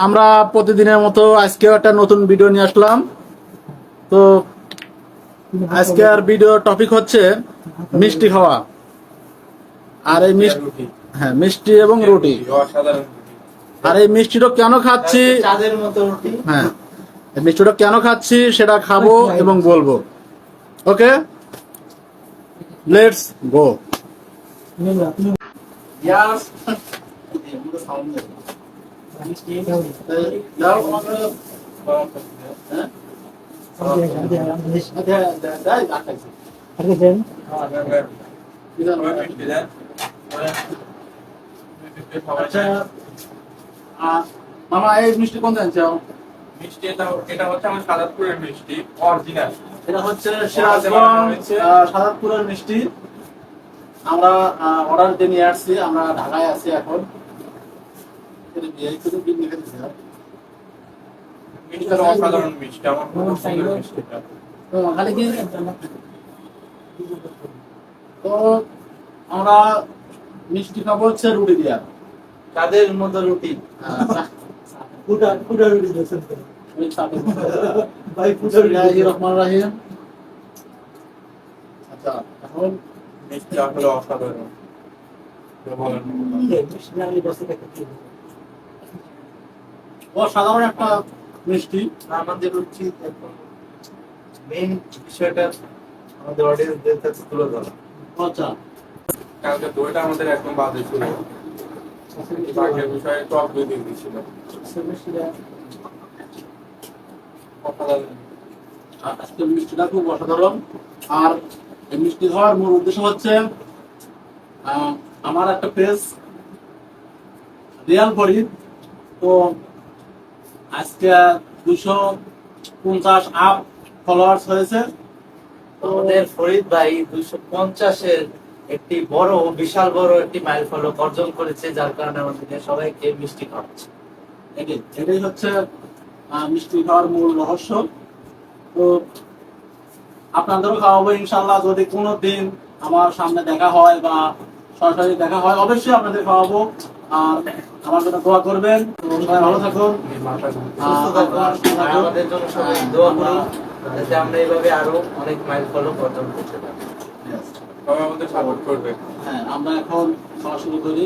আমরা প্রতিদিনের মতো আজকে একটা নতুন ভিডিও নিয়ে আসলাম। তো আজকের ভিডিও টপিক হচ্ছে মিষ্টি খাওয়া। আর এই মিষ্টি, হ্যাঁ, মিষ্টি এবং রুটি। আর এই মিষ্টিটা কেন খাচ্ছি, চাঁদের মতো রুটি, হ্যাঁ, এই মিষ্টিটা কেন খাচ্ছি সেটা খাবো এবং বলবো। ওকে, লেটস গো। মামা এই মিষ্টি কোন দেন চাও? মিষ্টি এটা হচ্ছে আমার সাদাতপুরের মিষ্টি অরিজিনাল। এটা হচ্ছে সিরাজগঞ্জ সাদাতপুরের মিষ্টি। আমরা অর্ডার দিয়ে নিয়ে আসছি, আমরা ঢাকায় আছি এখন। মিষ্টিটা অসাধারণ মিষ্টি, আমার খুব পছন্দের মিষ্টিটা। তো আমরা মিষ্টি খাবো হচ্ছে রুটি দিয়া, চাঁদের মতো রুটি। আচ্ছা, এখন মিষ্টি আসলে অসাধারণ। সাধারণ একটা মিষ্টি। আমাদের উচিত মেইন বিষয়টা আমাদের অডিয়েন্সদের কাছে তুলে ধরা। আচ্ছা, কালকে দইটা আমাদের একদম বাদে ছিল, বাকি বিষয়ে টক দই দিয়ে দিয়েছিল। আজকে মিষ্টিটা খুব অসাধারণ। আর এই মিষ্টি খাওয়ার মূল উদ্দেশ্য হচ্ছে আমার একটা পেজ রিয়াল ফরিদ, তো আজকে 250 আপ ফলোয়ার্স হয়েছে। আমাদের ফরিদ ভাই 250-এর একটি বড়, বিশাল বড় একটি মাইল ফলক অর্জন করেছে, যার কারণে আমাদের সবাইকে মিষ্টি খাওয়াচ্ছে। এটাই হচ্ছে মিষ্টি খাওয়ার মূল রহস্য। তো আপনাদেরও খাওয়াবো ইনশাল্লাহ। যদি কোনো দিন আমার সামনে দেখা হয় বা সরাসরি দেখা হয়, অবশ্যই আপনাদের খাওয়াবো। আর আমার জন্য দোয়া করবেন। সবাই ভালো থাকুন, সুস্থ থাকুন, আর আমাদের জন্য সবাই দোয়া করুন, যাতে আমরা এইভাবে আরো অনেক মাইল ফলক অর্জন করতে পারি। সবাই আমাদের সাপোর্ট করবে। হ্যাঁ, আমরা এখন খাওয়া শুরু করি।